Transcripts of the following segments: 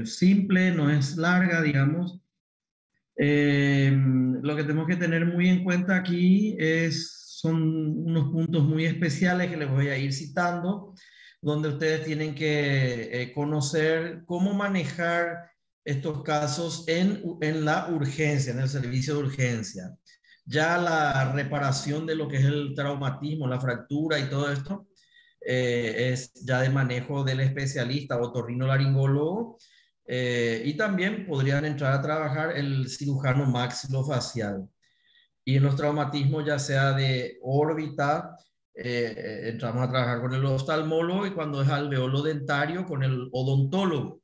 simple, no es larga, digamos. Lo que tenemos que tener muy en cuenta aquí son unos puntos muy especiales que les voy a ir citando, donde ustedes tienen que conocer cómo manejar estos casos en la urgencia, en el servicio de urgencia. Ya la reparación de lo que es el traumatismo, la fractura y todo esto, es ya de manejo del especialista otorrinolaringólogo, y también podrían entrar a trabajar el cirujano maxilofacial. Y en los traumatismos, ya sea de órbita, entramos a trabajar con el oftalmólogo, y cuando es alveolo dentario, con el odontólogo.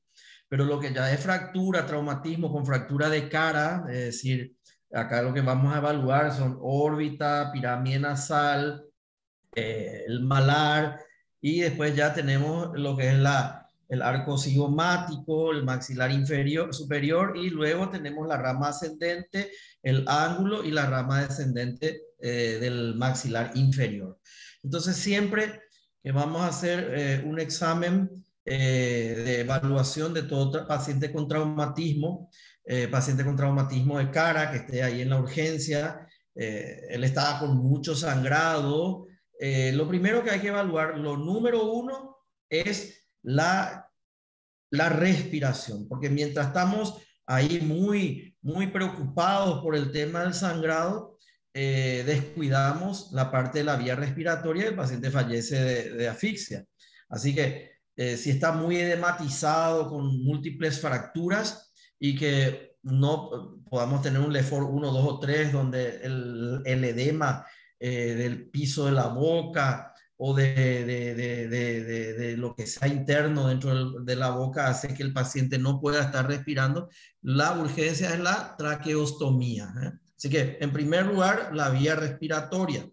Pero lo que ya es fractura, traumatismo con fractura de cara, es decir, acá lo que vamos a evaluar son órbita, pirámide nasal, el malar, y después ya tenemos lo que es el arco cigomático, el maxilar inferior, superior, y luego tenemos la rama ascendente, el ángulo y la rama descendente del maxilar inferior. Entonces, siempre que vamos a hacer un examen de evaluación de todo paciente con traumatismo, de cara, que esté ahí en la urgencia, él estaba con mucho sangrado. Lo primero que hay que evaluar, lo número uno, es la respiración, porque mientras estamos ahí muy preocupados por el tema del sangrado, descuidamos la parte de la vía respiratoria y el paciente fallece de asfixia. Así que si está muy edematizado con múltiples fracturas y que no podamos tener un LEFOR 1, 2 o 3, donde el edema del piso de la boca o de lo que sea interno dentro de la boca hace que el paciente no pueda estar respirando, la urgencia es la traqueostomía. Así que, en primer lugar, la vía respiratoria.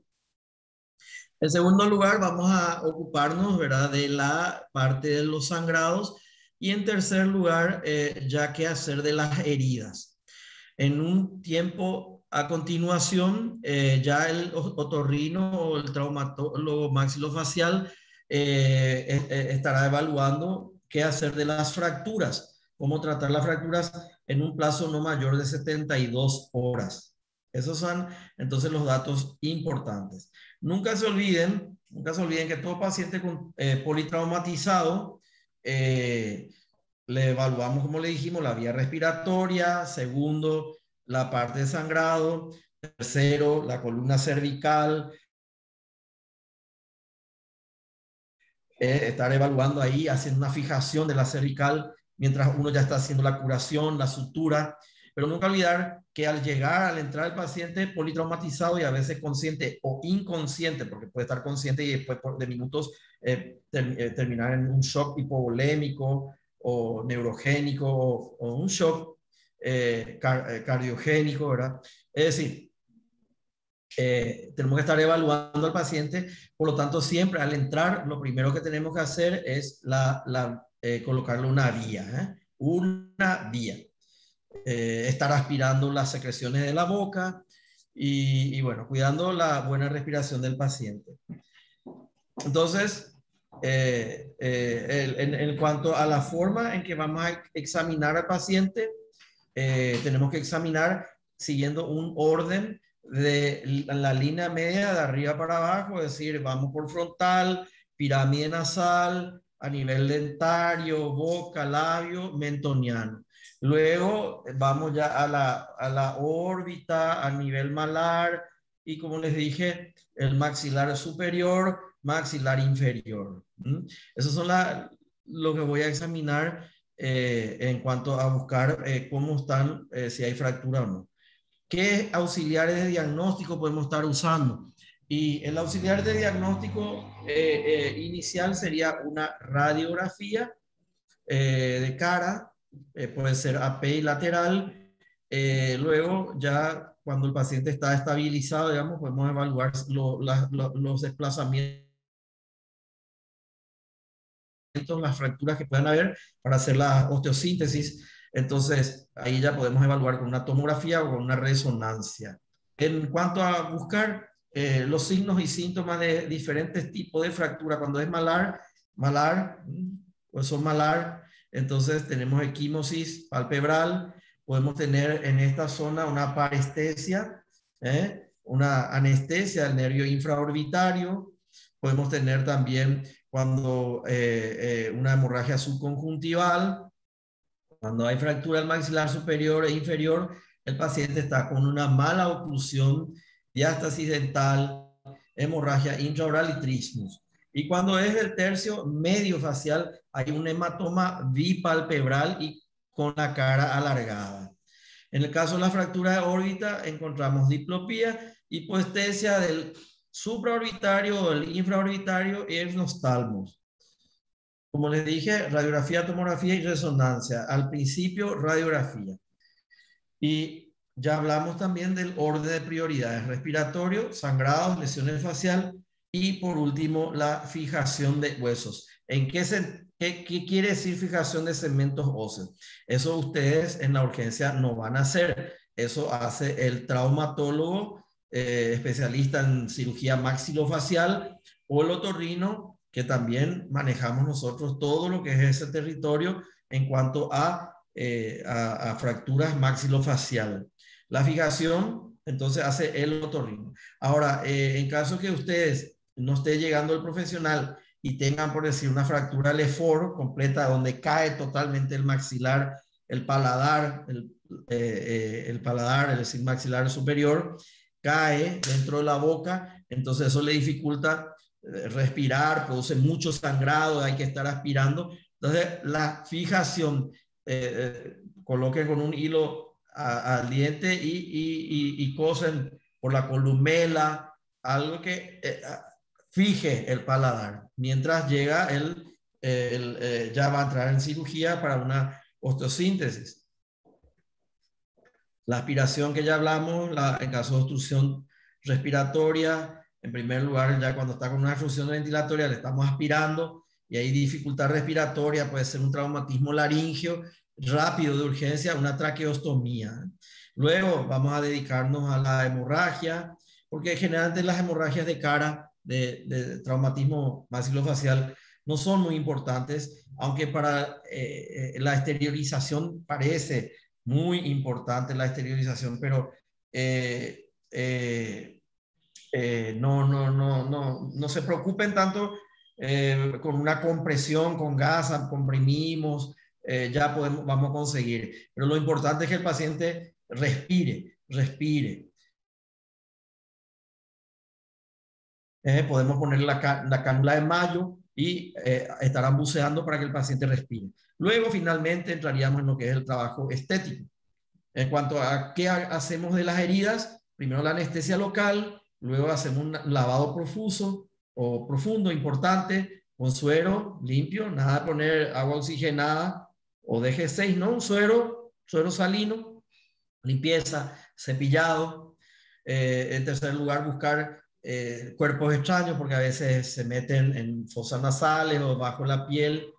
En segundo lugar, vamos a ocuparnos, ¿verdad?, de la parte de los sangrados. Y en tercer lugar, ya qué hacer de las heridas. En un tiempo a continuación, ya el otorrino o el traumatólogo maxilofacial estará evaluando qué hacer de las fracturas, cómo tratar las fracturas en un plazo no mayor de 72 horas. Esos son entonces los datos importantes. Nunca se olviden que todo paciente con, politraumatizado, le evaluamos, como le dijimos, la vía respiratoria. Segundo, la parte de sangrado. Tercero, la columna cervical. Estar evaluando ahí, haciendo una fijación de la cervical mientras uno ya está haciendo la curación, la sutura. Pero nunca olvidar que al llegar, al entrar el paciente politraumatizado y a veces consciente o inconsciente, porque puede estar consciente y después de minutos terminar en un shock hipovolémico o neurogénico o un shock cardiogénico, ¿verdad? Es decir, tenemos que estar evaluando al paciente. Por lo tanto, siempre al entrar, lo primero que tenemos que hacer es colocarle una vía, una vía. Estar aspirando las secreciones de la boca y bueno, cuidando la buena respiración del paciente. Entonces, en cuanto a la forma en que vamos a examinar al paciente, tenemos que examinar siguiendo un orden de la línea media de arriba para abajo, es decir, vamos por frontal, pirámide nasal, a nivel dentario, boca, labio, mentoniano. Luego vamos ya a la órbita, a nivel malar, y como les dije, el maxilar superior, maxilar inferior. Esos son lo que voy a examinar en cuanto a buscar cómo están, si hay fractura o no. ¿Qué auxiliares de diagnóstico podemos estar usando? Y el auxiliar de diagnóstico inicial sería una radiografía de cara, puede ser API lateral. Luego, ya cuando el paciente está estabilizado, digamos, podemos evaluar los desplazamientos, las fracturas que puedan haber para hacer la osteosíntesis. Entonces, ahí ya podemos evaluar con una tomografía o con una resonancia. En cuanto a buscar los signos y síntomas de diferentes tipos de fractura, cuando es malar, hueso malar, entonces tenemos equimosis palpebral, podemos tener en esta zona una parestesia, una anestesia del nervio infraorbitario, podemos tener también cuando una hemorragia subconjuntival, cuando hay fractura del maxilar superior e inferior, el paciente está con una mala oclusión, diástasis dental, hemorragia intraoral y trismus. Y cuando es el tercio medio facial, hay un hematoma bipalpebral y con la cara alargada. En el caso de la fractura de órbita, encontramos diplopía, hipoestesia del supraorbitario o del infraorbitario y exnostalmos. Como les dije, radiografía, tomografía y resonancia. Al principio, radiografía. Y ya hablamos también del orden de prioridades: respiratorio, sangrados, lesiones facial y por último la fijación de huesos. ¿Qué quiere decir fijación de segmentos óseos? Eso ustedes en la urgencia no van a hacer. Eso hace el traumatólogo, especialista en cirugía maxilofacial, o el otorrino, que también manejamos nosotros todo lo que es ese territorio en cuanto a fracturas maxilofaciales. La fijación, entonces, hace el otorrino. Ahora, en caso que ustedes no esté llegando el profesional y tengan, por decir, una fractura Lefort completa donde cae totalmente el maxilar, el paladar, el paladar, el maxilar superior, cae dentro de la boca, entonces eso le dificulta respirar, produce mucho sangrado, hay que estar aspirando. Entonces, la fijación, coloquen con un hilo al diente y cosen por la columela, algo que fije el paladar, mientras llega ya va a entrar en cirugía para una osteosíntesis. La aspiración que ya hablamos, en caso de obstrucción respiratoria, en primer lugar, ya cuando está con una obstrucción ventilatoria, le estamos aspirando y hay dificultad respiratoria, puede ser un traumatismo laringio rápido de urgencia, una traqueostomía. Luego vamos a dedicarnos a la hemorragia, porque generalmente las hemorragias de cara, de traumatismo maxilofacial, no son muy importantes, aunque para la exteriorización parece muy importante la exteriorización, pero no se preocupen tanto con una compresión, con gas, comprimimos, ya vamos a conseguir. Pero lo importante es que el paciente respire. Podemos poner la cánula de Mayo y estarán buceando para que el paciente respire. Luego, finalmente, entraríamos en lo que es el trabajo estético. En cuanto a qué hacemos de las heridas, primero la anestesia local, luego hacemos un lavado profuso o profundo, importante, con suero limpio, nada de poner agua oxigenada o DG6, no, un suero salino, limpieza, cepillado. En tercer lugar, buscar cuerpos extraños, porque a veces se meten en fosas nasales o bajo la piel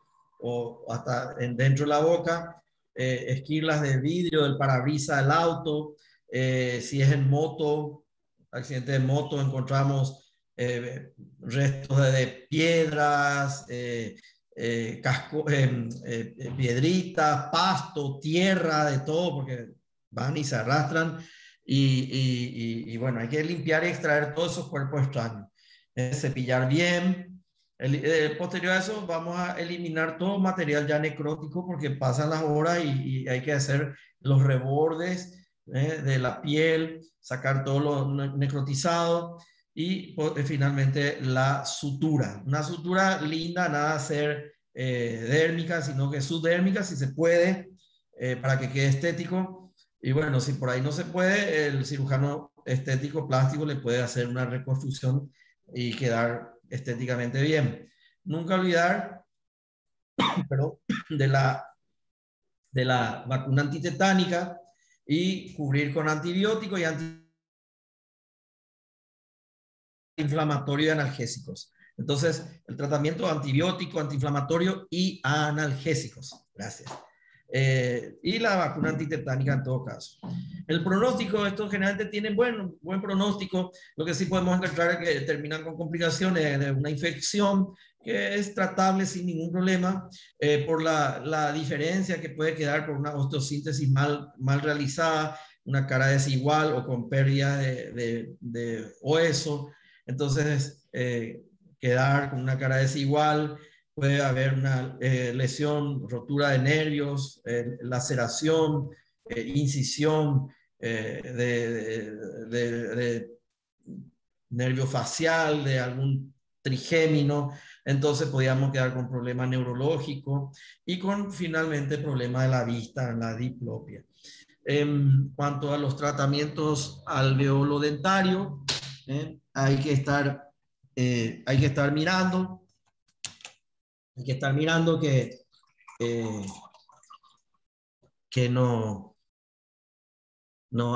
o hasta dentro de la boca. Esquirlas de vidrio del parabrisas del auto. Si es en moto, accidente de moto, encontramos restos de piedras, piedritas, pasto, tierra, de todo, porque van y se arrastran. Y bueno, hay que limpiar y extraer todos esos cuerpos extraños. Cepillar bien. Posterior a eso, vamos a eliminar todo material ya necrótico, porque pasan las horas y hay que hacer los rebordes de la piel, sacar todo lo necrotizado y finalmente la sutura. Una sutura linda, nada ser dérmica, sino que subdérmica, si se puede, para que quede estético. Y bueno, si por ahí no se puede, el cirujano estético plástico le puede hacer una reconstrucción y quedar estéticamente bien. Nunca olvidar pero, de la vacuna antitetánica y cubrir con antibióticos y antiinflamatorio y analgésicos. Entonces, el tratamiento antibiótico, antiinflamatorio y analgésicos. Gracias. Y la vacuna antitetánica en todo caso. El pronóstico, estos generalmente tienen buen pronóstico. Lo que sí podemos encontrar es que terminan con complicaciones de una infección, que es tratable sin ningún problema por la diferencia que puede quedar por una osteosíntesis mal realizada, una cara desigual o con pérdida de hueso. Entonces, quedar con una cara desigual, puede haber una lesión, rotura de nervios, laceración, incisión de nervio facial, de algún trigémino. Entonces podíamos quedar con problema neurológico y con finalmente problema de la vista, la diplopia. En cuanto a los tratamientos alveolo-dentario, hay que estar mirando, eh, que no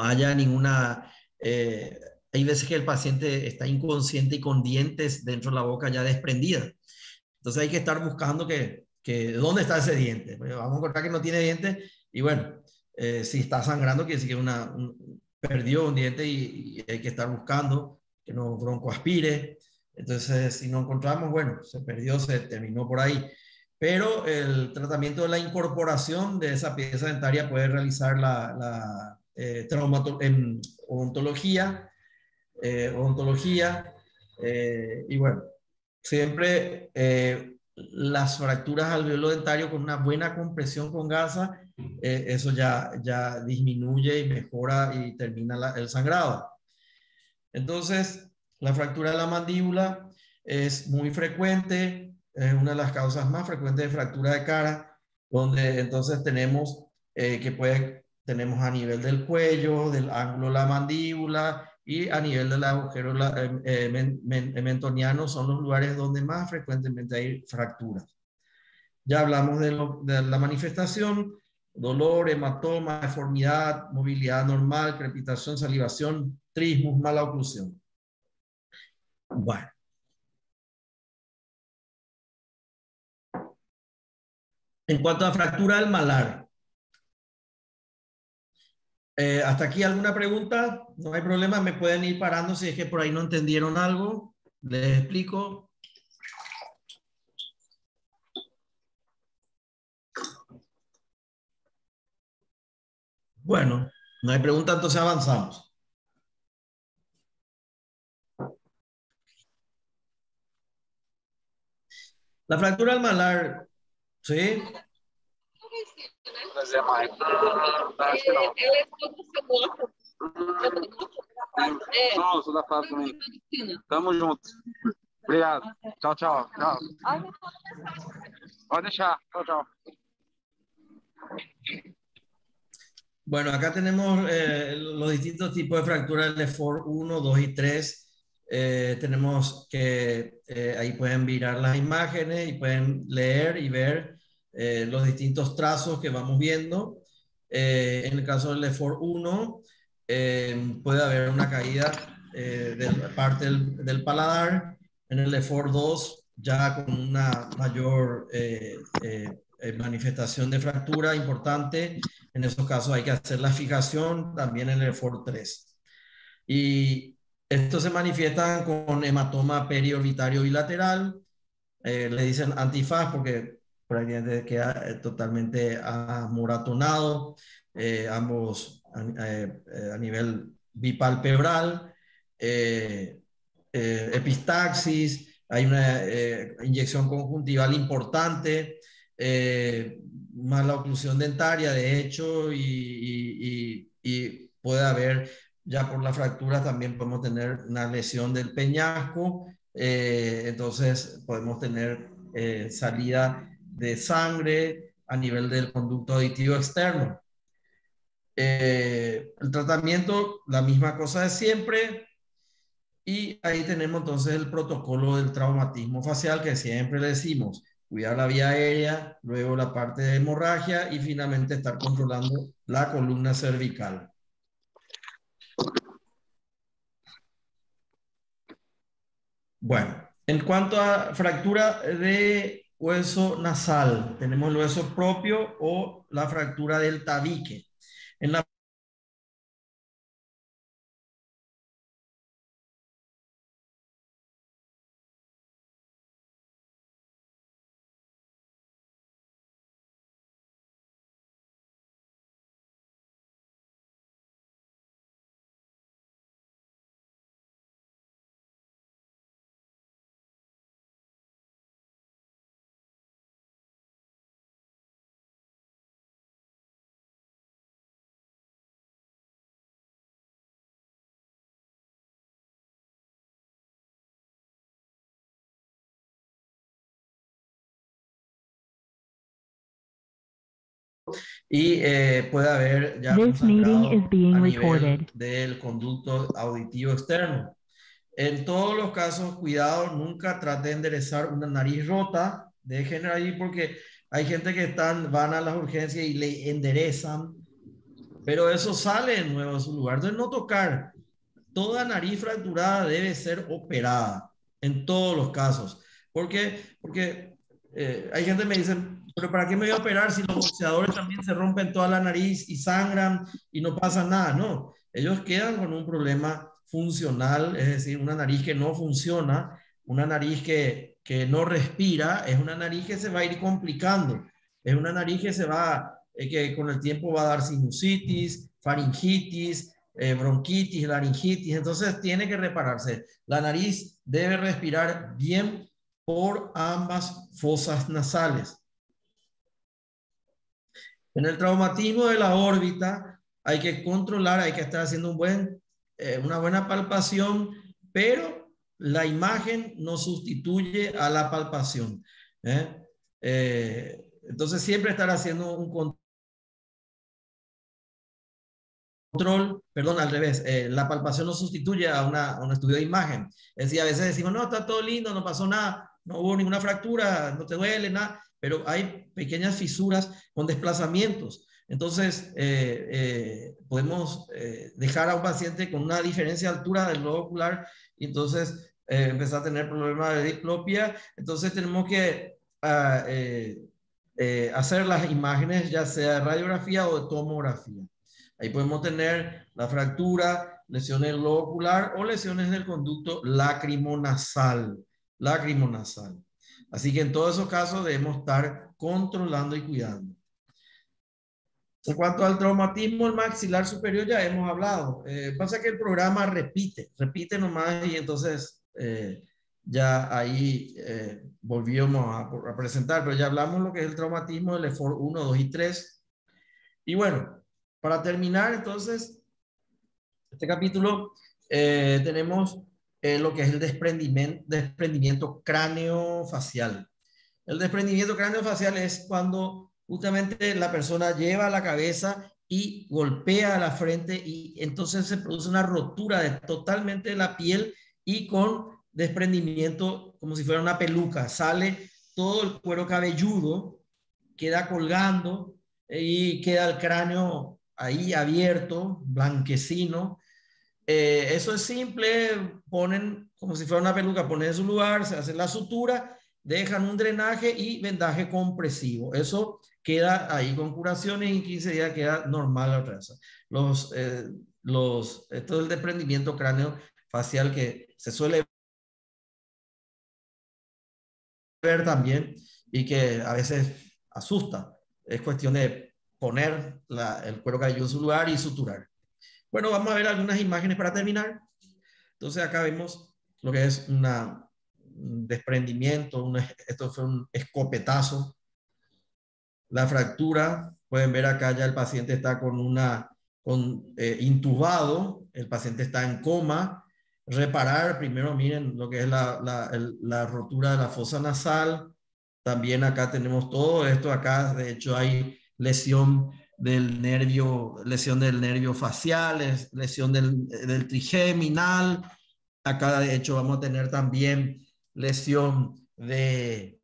haya ninguna... hay veces que el paciente está inconsciente y con dientes dentro de la boca ya desprendidas. Entonces hay que estar buscando dónde está ese diente. Vamos a encontrar que no tiene diente y bueno, si está sangrando quiere decir que perdió un diente y hay que estar buscando que no broncoaspire. Entonces, si no encontramos, bueno, se perdió, se terminó por ahí. Pero el tratamiento de la incorporación de esa pieza dentaria puede realizar en odontología, y bueno, siempre las fracturas alveolo dentario con una buena compresión con gasa, eso ya disminuye y mejora y termina el sangrado. Entonces, la fractura de la mandíbula es muy frecuente, es una de las causas más frecuentes de fractura de cara, donde entonces tenemos a nivel del cuello, del ángulo de la mandíbula y a nivel del agujero mentoniano son los lugares donde más frecuentemente hay fracturas. Ya hablamos de la manifestación: dolor, hematoma, deformidad, movilidad normal, crepitación, salivación, trismus, mala oclusión. Bueno, en cuanto a fractura del malar, ¿hasta aquí alguna pregunta? No hay problema, me pueden ir parando si es que por ahí no entendieron algo. Les explico. Bueno, no hay pregunta, entonces avanzamos. La fractura del malar, ¿sí? Fazer mais. Acho que não. Ela é toda cebola. Não, sou da fábrica também. Tamo junto. Obrigado. Tchau, tchau. Tchau. Pode deixar. Tchau, tchau. Bueno, acá tenemos los distintos tipos de fracturas de Lefort 1, 2 y 3. Tenemos que ahí pueden mirar las imágenes y pueden leer y ver los distintos trazos que vamos viendo. En el caso del Lefort 1, puede haber una caída de la parte del paladar. En el Lefort 2, ya con una mayor manifestación de fractura importante. En esos casos hay que hacer la fijación también en el FOR 3. Y esto se manifiesta con hematoma periorbitario bilateral. Le dicen antifaz porque por ahí queda totalmente amoratonado, ambos a nivel bipalpebral, epistaxis, hay una inyección conjuntival importante, mala oclusión dentaria, de hecho, y puede haber, ya por la fractura, también podemos tener una lesión del peñasco, entonces podemos tener salida de sangre a nivel del conducto auditivo externo. El tratamiento, la misma cosa de siempre, y ahí tenemos entonces el protocolo del traumatismo facial que siempre le decimos: cuidar la vía aérea, luego la parte de hemorragia y finalmente estar controlando la columna cervical. Bueno, en cuanto a fractura de hueso nasal, tenemos el hueso propio o la fractura del tabique. En la y puede haber ya un This meeting is sangrado being a recorded. nivel del conducto auditivo externo. En todos los casos, cuidado, nunca trate de enderezar una nariz rota, dejen ahí porque hay gente que van a las urgencias y le enderezan, pero eso sale de nuevo de su lugar. Entonces, no tocar. Toda nariz fracturada debe ser operada en todos los casos. ¿Por qué? Porque hay gente que me dice, pero ¿para qué me voy a operar si los boxeadores también se rompen toda la nariz y sangran y no pasa nada? No, ellos quedan con un problema funcional, es decir, una nariz que no funciona, una nariz que no respira, es una nariz que se va a ir complicando, es una nariz que que con el tiempo va a dar sinusitis, faringitis, bronquitis, laringitis, entonces tiene que repararse. La nariz debe respirar bien por ambas fosas nasales. En el traumatismo de la órbita hay que controlar, hay que estar haciendo una buena palpación, pero la imagen no sustituye a la palpación. Entonces siempre estar haciendo un control, perdón, al revés, la palpación no sustituye a un estudio de imagen. Es decir, a veces decimos, no, está todo lindo, no pasó nada, no hubo ninguna fractura, no te duele nada, pero hay pequeñas fisuras con desplazamientos. Entonces, podemos dejar a un paciente con una diferencia de altura del globo ocular y entonces empezar a tener problemas de diplopia. Entonces, tenemos que hacer las imágenes, ya sea de radiografía o de tomografía. Ahí podemos tener la fractura, lesiones del globo ocular o lesiones del conducto lacrimonasal. Lacrimonasal. Así que en todos esos casos debemos estar controlando y cuidando. En cuanto al traumatismo maxilar superior ya hemos hablado. Pasa que el programa repite nomás y entonces ya ahí volvíamos a presentar, pero ya hablamos lo que es el traumatismo del EFOR 1, 2 y 3. Y bueno, para terminar entonces este capítulo, tenemos lo que es el desprendimiento cráneo-facial. El desprendimiento cráneo-facial es cuando justamente la persona lleva la cabeza y golpea la frente y entonces se produce una rotura totalmente de la piel y con desprendimiento como si fuera una peluca. Sale todo el cuero cabelludo, queda colgando y queda el cráneo ahí abierto, blanquecino. Eso es simple, ponen como si fuera una peluca, ponen en su lugar, se hace la sutura, dejan un drenaje y vendaje compresivo. Eso queda ahí con curaciones y en 15 días queda normal la otra vez. Esto es el desprendimiento cráneo facial que se suele ver también y que a veces asusta. Es cuestión de poner el cuero cabelludo en su lugar y suturar. Bueno, vamos a ver algunas imágenes para terminar. Entonces acá vemos lo que es un desprendimiento, esto fue un escopetazo. La fractura, pueden ver acá ya el paciente está intubado, el paciente está en coma. Reparar, primero miren lo que es la rotura de la fosa nasal. También acá tenemos todo esto, acá de hecho hay lesión del nervio facial, lesión del trigeminal. Acá de hecho vamos a tener también lesión de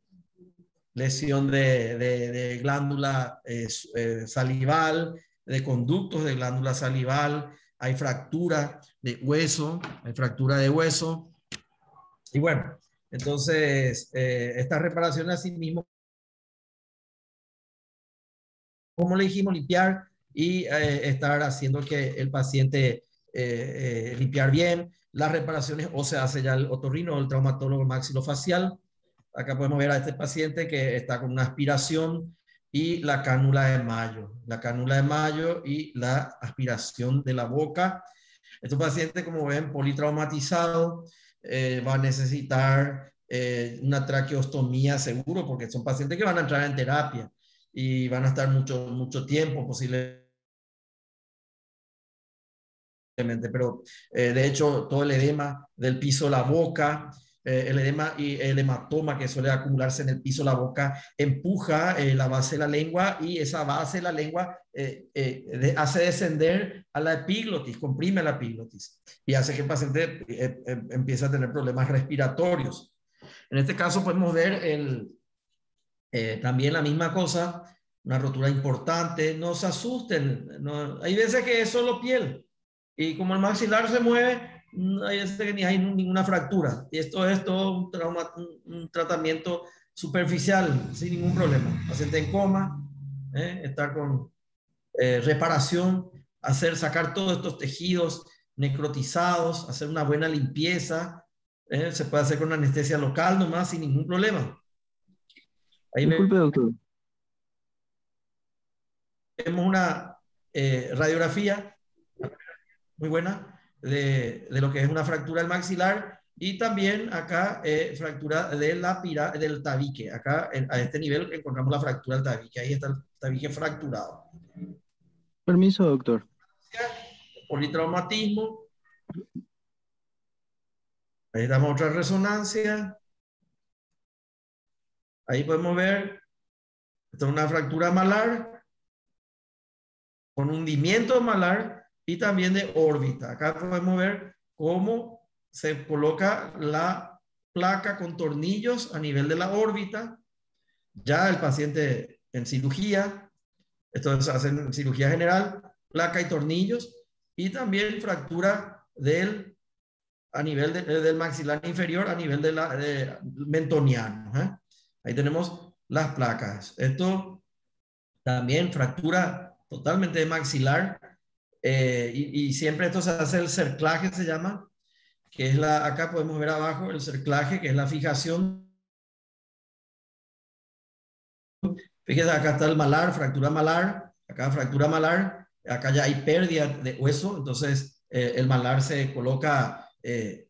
glándula salival, de conductos de glándula salival, hay fractura de hueso, y bueno, entonces esta reparación así mismo, como le dijimos, limpiar y estar haciendo que el paciente limpiar bien. Las reparaciones o se hace ya el otorrino o el traumatólogo maxilofacial. Acá podemos ver a este paciente que está con una aspiración y la cánula de Mayo. La cánula de Mayo y la aspiración de la boca. Este paciente, como ven, politraumatizado, va a necesitar una traqueostomía seguro porque son pacientes que van a entrar en terapia y van a estar mucho tiempo posiblemente, pero de hecho todo el edema del piso de la boca el hematoma que suele acumularse en el piso de la boca empuja la base de la lengua y esa base de la lengua hace descender a la epiglotis, comprime la epiglotis y hace que el paciente empiece a tener problemas respiratorios. En este caso podemos ver también la misma cosa, una rotura importante. No se asusten, no, hay veces que es solo piel y como el maxilar se mueve, hay veces que ni hay ninguna fractura. Y esto es todo un tratamiento superficial, sin ningún problema. Paciente en coma, está con reparación, sacar todos estos tejidos necrotizados, hacer una buena limpieza. Se puede hacer con anestesia local nomás, sin ningún problema. Ahí Disculpe, doctor. vemos una radiografía muy buena de lo que es una fractura del maxilar y también acá fractura de del tabique. Acá a este nivel encontramos la fractura del tabique. Ahí está el tabique fracturado. Permiso, doctor. Politraumatismo. Ahí damos otra resonancia. Ahí podemos ver, esta es una fractura malar con hundimiento malar y también de órbita. Acá podemos ver cómo se coloca la placa con tornillos a nivel de la órbita. Ya el paciente en cirugía, esto se hace en cirugía general, placa y tornillos, y también fractura a nivel del maxilar inferior, a nivel de mentoniano. Ahí tenemos las placas. Esto también fractura totalmente de maxilar, y siempre esto se hace el cerclaje, se llama, que es acá podemos ver abajo el cerclaje, que es la fijación. Fíjense, acá está el malar, fractura malar, acá fractura malar, acá ya hay pérdida de hueso, entonces el malar se coloca,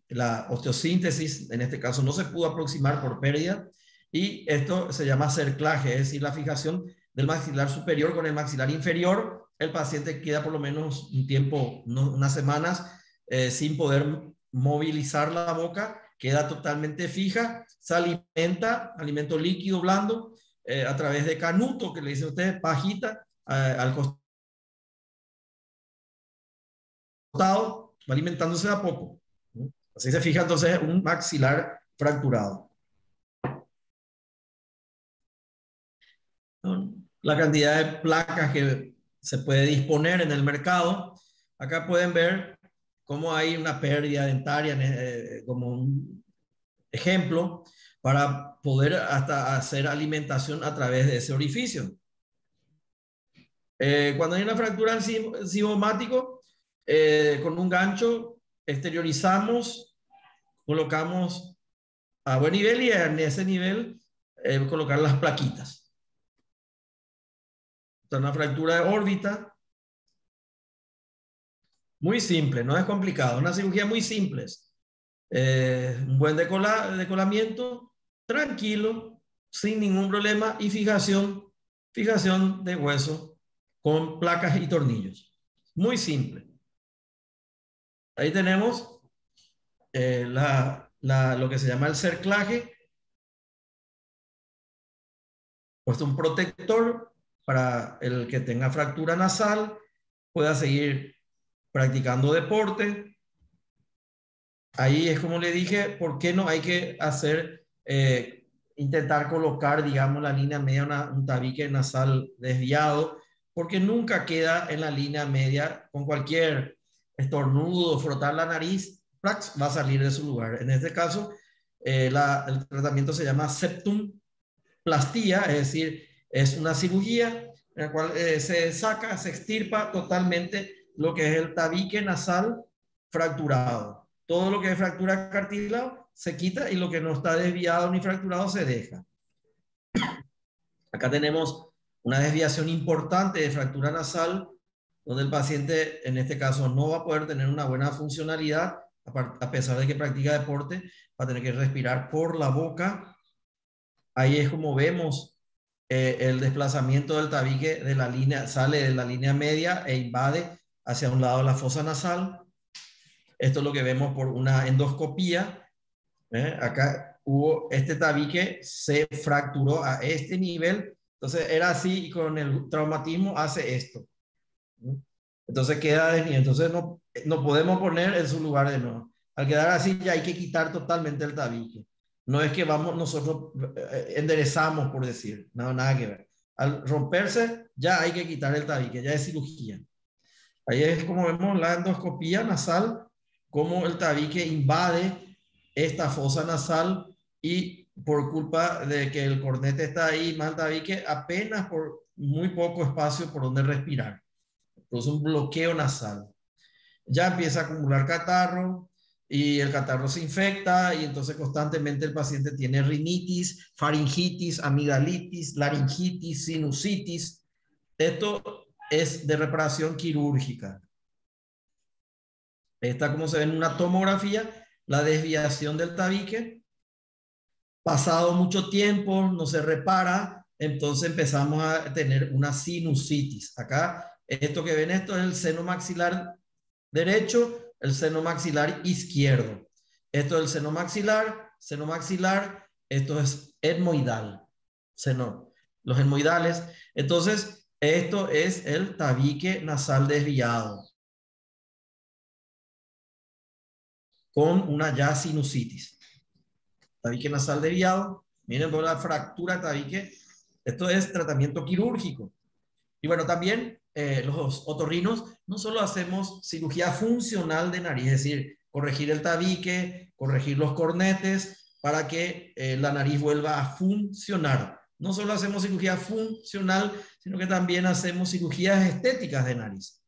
la osteosíntesis, en este caso no se pudo aproximar por pérdida, y esto se llama cerclaje, es decir, la fijación del maxilar superior con el maxilar inferior. El paciente queda por lo menos un tiempo, unas semanas, sin poder movilizar la boca, queda totalmente fija, se alimenta, alimento líquido blando, a través de canuto, que le dice a usted, pajita, al costado, va alimentándose de a poco. Así se fija entonces un maxilar fracturado. La cantidad de placas que se puede disponer en el mercado. Acá pueden ver cómo hay una pérdida dentaria, como un ejemplo, para poder hasta hacer alimentación a través de ese orificio. Cuando hay una fractura cigomático, con un gancho exteriorizamos, colocamos a buen nivel y en ese nivel colocar las plaquitas. Esta es una fractura de órbita. Muy simple, no es complicado, una cirugía muy simple. Un buen decolamiento, tranquilo, sin ningún problema, y fijación de hueso con placas y tornillos. Muy simple. Ahí tenemos lo que se llama el cerclaje, puesto un protector para el que tenga fractura nasal, pueda seguir practicando deporte. Ahí es como le dije, ¿por qué no hay que intentar colocar, digamos, la línea media, un tabique nasal desviado? Porque nunca queda en la línea media. Con cualquier estornudo, frotar la nariz, va a salir de su lugar. En este caso, el tratamiento se llama septumplastía, es decir, es una cirugía en la cual se extirpa totalmente lo que es el tabique nasal fracturado. Todo lo que es fractura cartílago se quita y lo que no está desviado ni fracturado se deja. Acá tenemos una desviación importante de fractura nasal, donde el paciente, en este caso, no va a poder tener una buena funcionalidad, a pesar de que practica deporte, va a tener que respirar por la boca. Ahí es como vemos el desplazamiento del tabique de la línea, sale de la línea media e invade hacia un lado la fosa nasal. Esto es lo que vemos por una endoscopía. Acá hubo este tabique, se fracturó a este nivel, entonces era así y con el traumatismo hace esto. Entonces queda desnivel, entonces no podemos poner en su lugar de nuevo. Al quedar así ya hay que quitar totalmente el tabique. No es que vamos nosotros enderezamos, por decir, no, nada que ver. Al romperse ya hay que quitar el tabique, ya es cirugía. Ahí es como vemos la endoscopía nasal, cómo el tabique invade esta fosa nasal y por culpa de que el cornete está ahí, más el tabique, apenas por muy poco espacio por donde respirar. Produce un bloqueo nasal. Ya empieza a acumular catarro y el catarro se infecta y entonces constantemente el paciente tiene rinitis, faringitis, amigdalitis, laringitis, sinusitis. Esto es de reparación quirúrgica. Esta, como se ve en una tomografía, la desviación del tabique. Pasado mucho tiempo, no se repara, entonces empezamos a tener una sinusitis. Acá, esto que ven, esto es el seno maxilar derecho, el seno maxilar izquierdo. Esto es el seno maxilar, esto es etmoidal, seno, los etmoidales. Entonces, esto es el tabique nasal desviado con una ya sinusitis. Tabique nasal desviado, miren por la fractura de tabique, esto es tratamiento quirúrgico. Y bueno, también los otorrinos no solo hacemos cirugía funcional de nariz, es decir, corregir el tabique, corregir los cornetes para que la nariz vuelva a funcionar. No solo hacemos cirugía funcional, sino que también hacemos cirugías estéticas de nariz.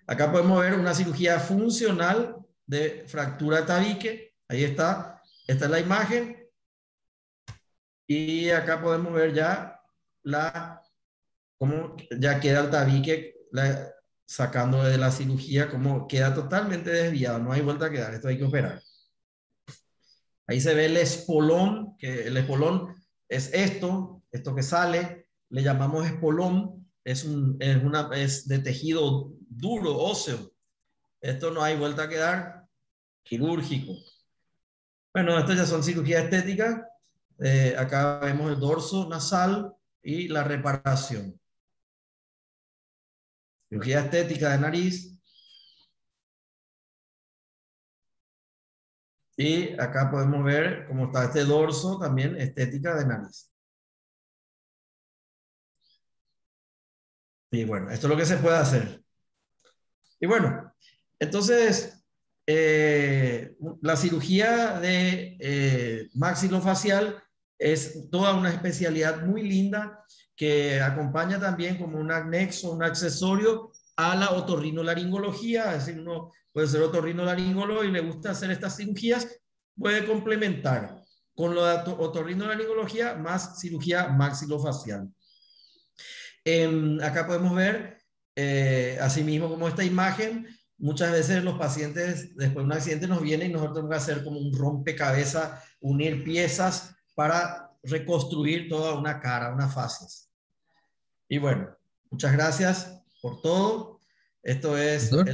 Acá podemos ver una cirugía funcional de fractura de tabique. Ahí está. Esta es la imagen. Y acá podemos ver ya cómo ya queda el tabique sacando de la cirugía, cómo queda totalmente desviado. No hay vuelta a quedar. Esto hay que operar. Ahí se ve el espolón, que el espolón es esto que sale, le llamamos espolón, es de tejido duro, óseo. Esto no hay vuelta a quedar, quirúrgico. Bueno, estas ya son cirugía estética. Acá vemos el dorso nasal y la reparación. Cirugía estética de nariz. Y acá podemos ver cómo está este dorso, también estética de nariz. Y bueno, esto es lo que se puede hacer. Y bueno, entonces, la cirugía de maxilofacial es toda una especialidad muy linda que acompaña también como un anexo, un accesorio a la otorrinolaringología. Es decir, uno puede ser otorrinolaringólogo y le gusta hacer estas cirugías, puede complementar con lo de otorrinolaringología más cirugía maxilofacial. Acá podemos ver, asimismo como esta imagen, muchas veces los pacientes después de un accidente nos vienen y nosotros tenemos que hacer como un rompecabezas, unir piezas para reconstruir toda una cara, una facies. Y bueno, muchas gracias por todo. Esto es Doctor.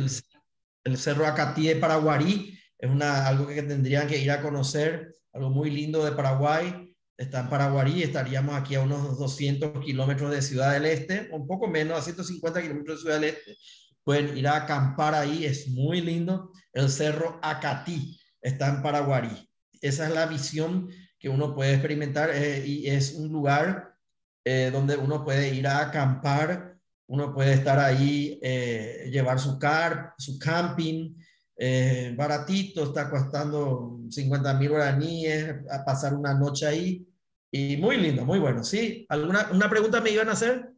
el Cerro Acatí de Paraguarí. Es algo que tendrían que ir a conocer, algo muy lindo de Paraguay. Está en Paraguarí, estaríamos aquí a unos 200 kilómetros de Ciudad del Este, un poco menos, a 150 kilómetros de Ciudad del Este. Pueden ir a acampar ahí, es muy lindo. El Cerro Acatí está en Paraguarí. Esa es la visión que uno puede experimentar y es un lugar donde uno puede ir a acampar, uno puede estar ahí, llevar su camping, baratito, está costando 50.000 guaraníes, a pasar una noche ahí, y muy lindo, muy bueno. ¿Sí? ¿Una pregunta me iban a hacer?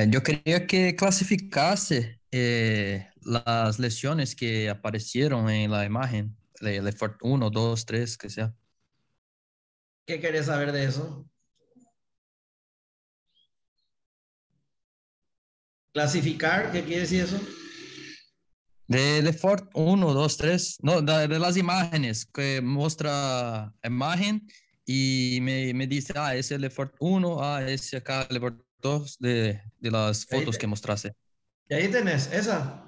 Yo quería que clasificase las lesiones que aparecieron en la imagen, Lefort 1, 2, 3, que sea. ¿Qué querés saber de eso? ¿Clasificar? ¿Qué quiere decir eso? De Lefort 1, 2, 3, no, de las imágenes, que muestra imagen y me dice, ese es Lefort 1, ese acá Lefort 2, de las Ahí, fotos que mostraste. y ahí tenés, esa.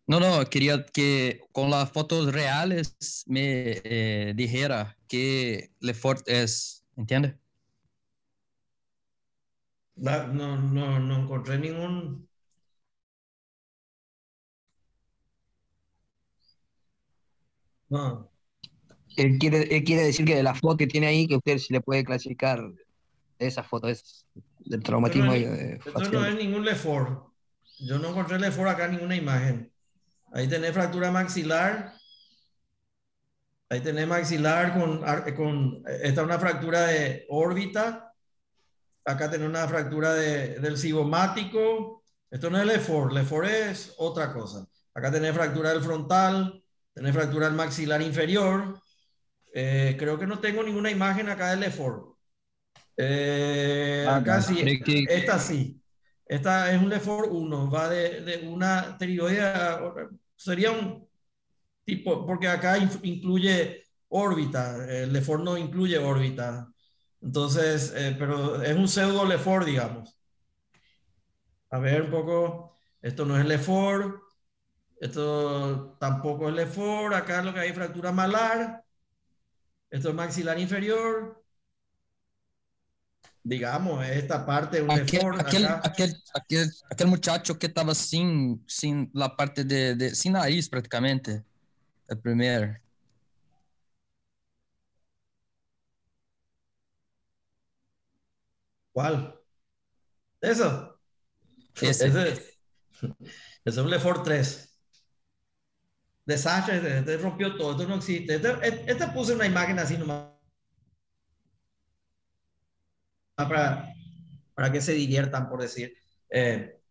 No, no, quería que con las fotos reales me dijera qué Lefort es, ¿entiende? No encontré ningún... No, Él quiere decir que de la foto que tiene ahí, que usted se le puede clasificar esa foto, es del esto no es, traumatismo esto no facial. es ningún Lefort. Yo no encontré Lefort acá en ninguna imagen. Ahí tenés fractura maxilar. Ahí tenés maxilar esta es una fractura de órbita. Acá tenés una fractura del cigomático. Esto no es Lefort. Lefort es otra cosa. Acá tenés fractura del frontal. Tenés fractura del maxilar inferior. Creo que no tengo ninguna imagen acá del Lefort. Ah, Acá ya. sí, esta sí. Esta es un Lefort 1, va de una pterigoide sería un tipo, porque acá incluye órbita, el Lefort no incluye órbita. Entonces, pero es un pseudo Lefort, digamos. A ver un poco, esto no es Lefort, esto tampoco es Lefort, acá lo que hay es fractura malar, esto es maxilar inferior, digamos, esta parte, un Lefort acá. Aquel muchacho que estaba sin la parte sin nariz prácticamente, el primer. ¿Cuál? Eso. Ese. Ese, ese es un Lefort 3. Desastre, este rompió todo, esto no existe. Este puse una imagen así nomás para que se diviertan, por decir.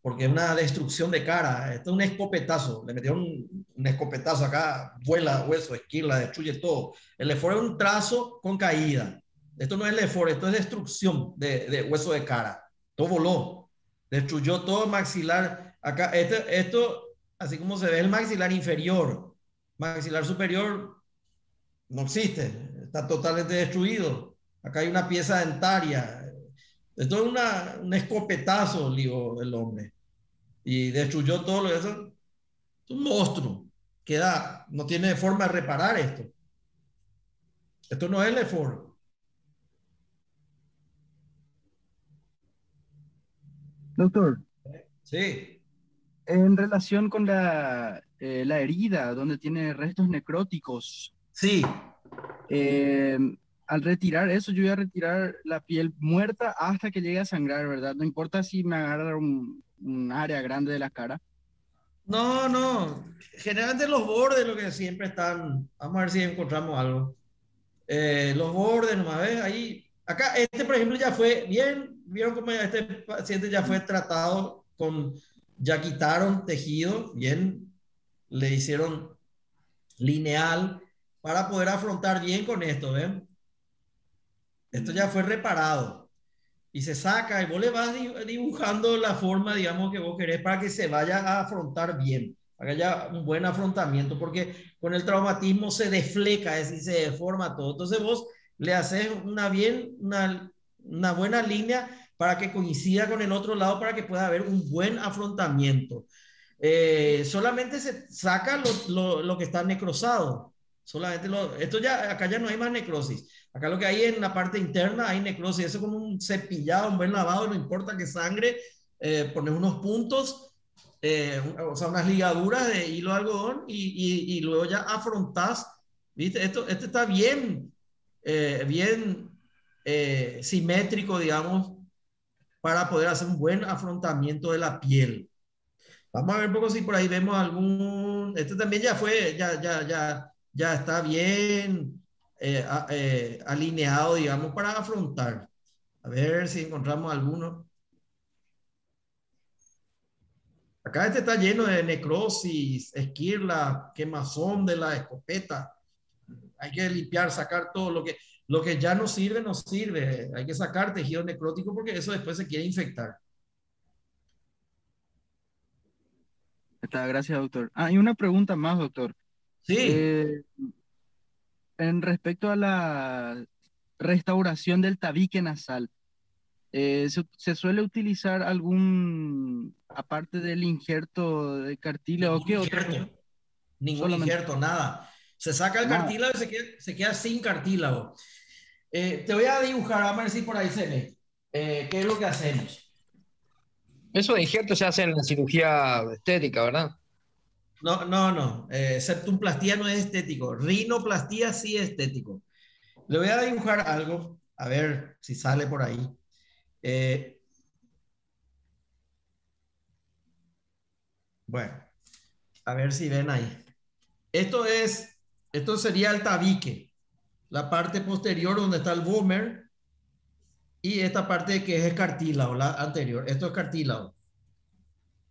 Porque es una destrucción de cara. Esto es un escopetazo. Le metieron un escopetazo acá, vuela hueso, esquila, destruye todo. El Lefort es un trazo con caída. Esto no es Lefort, esto es destrucción de hueso de cara. Todo voló. Destruyó todo maxilar. Acá, esto, así como se ve el maxilar inferior, maxilar superior, no existe. Está totalmente destruido. Acá hay una pieza dentaria. Esto es un escopetazo, digo, el hombre. Y destruyó todo lo eso. Es un monstruo. Queda, no tiene forma de reparar esto. Esto no es Lefort. Doctor, Sí, en relación con la herida donde tiene restos necróticos, sí. eh, al retirar eso, yo voy a retirar la piel muerta hasta que llegue a sangrar, ¿verdad? No importa si me agarra un área grande de la cara. No, no. Generalmente los bordes, lo que siempre están. Vamos a ver si encontramos algo. Los bordes, nomás ves ahí. Acá, este, por ejemplo, ya fue bien. Vieron cómo este paciente ya fue tratado con. Ya quitaron tejido, bien. Le hicieron lineal para poder afrontar bien con esto, ¿ven? Esto ya fue reparado y se saca y vos le vas dibujando la forma, digamos, que vos querés para que se vaya a afrontar bien, para que haya un buen afrontamiento, porque con el traumatismo se defleca, es decir, se deforma todo. Entonces vos le haces una buena línea para que coincida con el otro lado, para que pueda haber un buen afrontamiento. Solamente se saca lo que está necrosado. Solamente esto ya, acá ya no hay más necrosis. Acá lo que hay en la parte interna hay necrosis. Eso con un cepillado, un buen lavado, no importa que sangre, pones unos puntos, o sea, unas ligaduras de hilo de algodón y luego ya afrontás. ¿Viste? Esto está bien, bien simétrico, digamos, para poder hacer un buen afrontamiento de la piel. Vamos a ver un poco si por ahí vemos algún. Este también ya fue, ya está bien alineado, digamos, para afrontar. A ver si encontramos alguno. Acá este está lleno de necrosis, esquirla, quemazón de la escopeta. Hay que limpiar, sacar todo lo que ya no sirve, no sirve. Hay que sacar tejido necrótico porque eso después se quiere infectar. Está, gracias, doctor. Ah, y una pregunta más, doctor. Sí, Eh, en respecto a la restauración del tabique nasal, ¿Se suele utilizar algún, aparte del injerto de cartílago, Ningún qué otro? injerto, ningún Solamente injerto, nada. Se saca el nada. cartílago y se queda sin cartílago. Te voy a dibujar, vamos a ver si por ahí se ve. ¿Qué es lo que hacemos? Eso de injerto se hace en la cirugía estética, ¿verdad? No, no, no. Septumplastía no es estético. Rinoplastía sí es estético. Le voy a dibujar algo, a ver si sale por ahí. Eh, bueno, a ver si ven ahí. Esto sería el tabique, la parte posterior donde está el vómer y esta parte que es el cartílago, la anterior. Esto es cartílago.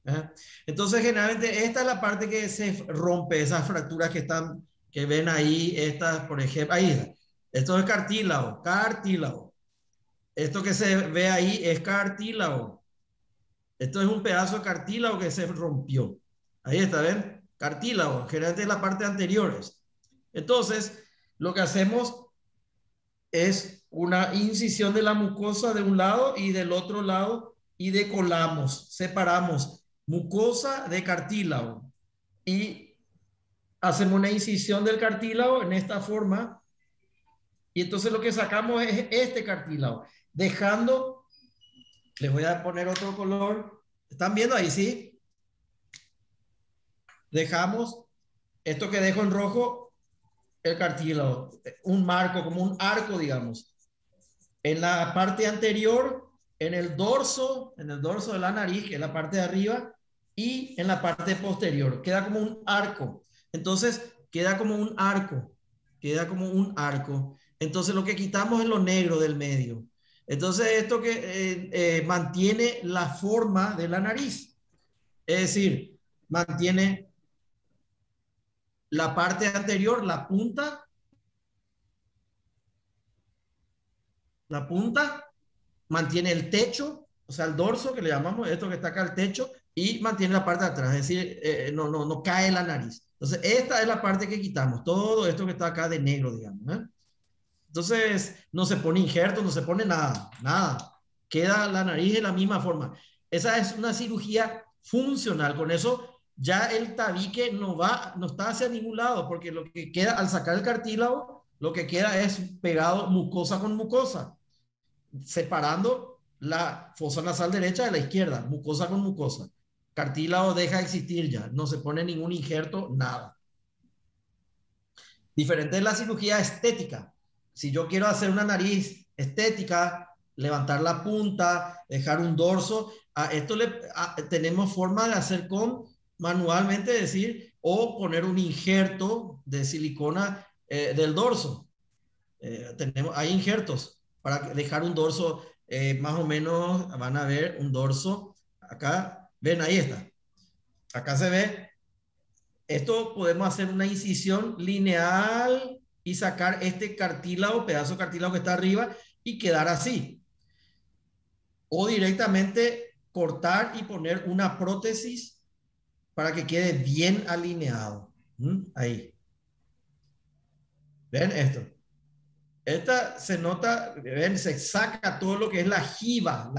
¿Eh? Entonces, generalmente esta es la parte que se rompe, esas fracturas que están, que ven ahí, estas, por ejemplo, ahí. Esto es cartílago, cartílago. Esto que se ve ahí es cartílago. Esto es un pedazo de cartílago que se rompió. Ahí está, ¿ven? Cartílago, generalmente es la parte anteriores. Entonces, lo que hacemos es una incisión de la mucosa de un lado y del otro lado y decolamos, separamos mucosa de cartílago y hacemos una incisión del cartílago en esta forma y entonces lo que sacamos es este cartílago, dejando, les voy a poner otro color, ¿están viendo ahí, sí? Dejamos esto que dejo en rojo, el cartílago, un marco, como un arco, digamos. En la parte anterior, en el dorso de la nariz, que es la parte de arriba, y en la parte posterior. Queda como un arco. Entonces, queda como un arco. Queda como un arco. Entonces, lo que quitamos es lo negro del medio. Entonces, esto que mantiene la forma de la nariz. Es decir, mantiene la parte anterior, la punta, mantiene el techo, o sea, el dorso, que le llamamos esto que está acá, el techo, y mantiene la parte de atrás, es decir, no cae la nariz. Entonces, esta es la parte que quitamos, todo esto que está acá de negro, digamos. ¿Eh? Entonces, no se pone injerto, no se pone nada, nada. Queda la nariz de la misma forma. Esa es una cirugía funcional. Con eso ya el tabique no está hacia ningún lado, porque lo que queda al sacar el cartílago, lo que queda es pegado mucosa con mucosa, separando la fosa nasal derecha de la izquierda, mucosa con mucosa. Cartílago deja de existir ya, no se pone ningún injerto, nada. Diferente de la cirugía estética. Si yo quiero hacer una nariz estética, levantar la punta, dejar un dorso, a esto tenemos forma de hacer con manualmente, decir, o poner un injerto de silicona del dorso. Hay injertos para dejar un dorso más o menos, van a ver un dorso acá, ven, ahí está, acá se ve, esto podemos hacer una incisión lineal y sacar este cartílago, pedazo de cartílago que está arriba y quedar así, o directamente cortar y poner una prótesis para que quede bien alineado. Ahí, ven esto. Esta se nota, ven, se saca todo lo que es la jiba,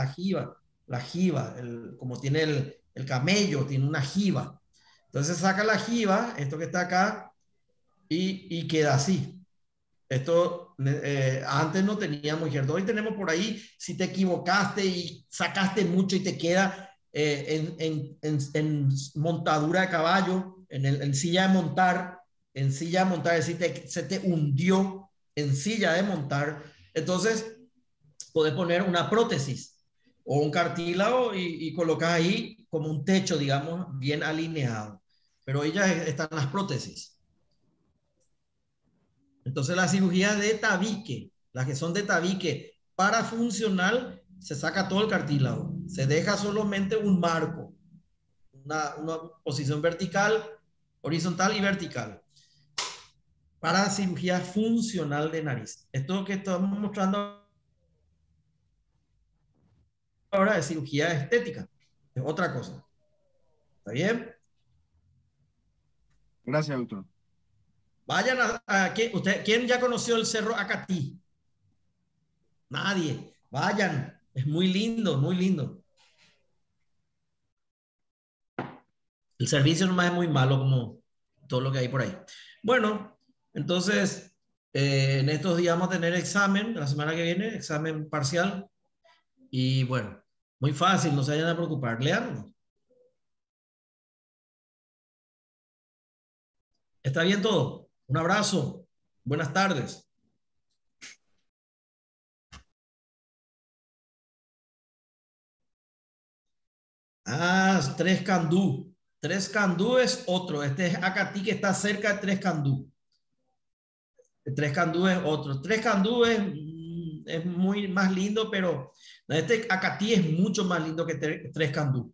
como tiene el camello, tiene una jiba. Entonces saca la jiba, esto que está acá, y queda así. Esto antes no teníamos injerto, hoy tenemos por ahí, si te equivocaste y sacaste mucho y te queda en montadura de caballo, en silla de montar, es decir, se te hundió en silla de montar, entonces puedes poner una prótesis o un cartílago y colocas ahí como un techo, digamos, bien alineado. Pero hoy ya están las prótesis. Entonces la cirugía de tabique, las que son de tabique para funcional, se saca todo el cartílago, se deja solamente un marco, una posición vertical, horizontal y vertical para cirugía funcional de nariz. Esto que estamos mostrando ahora es cirugía estética, es otra cosa. ¿Está bien? Gracias, doctor. Vayan ¿quién ya conoció el Cerro Acatí? Nadie. Vayan, Es muy lindo, muy lindo. El servicio nomás es muy malo como todo lo que hay por ahí. Bueno, entonces, en estos días vamos a tener examen, la semana que viene, examen parcial. Y bueno, muy fácil, no se vayan a preocupar. Lean. ¿Está bien todo? Un abrazo. Buenas tardes. Ah, Tres Candú. Tres Candú es otro. Este es Acatí que está cerca de Tres Candú. Tres Candú es otro. Tres Candú es muy más lindo, pero este Acatí es mucho más lindo que Tres Candú.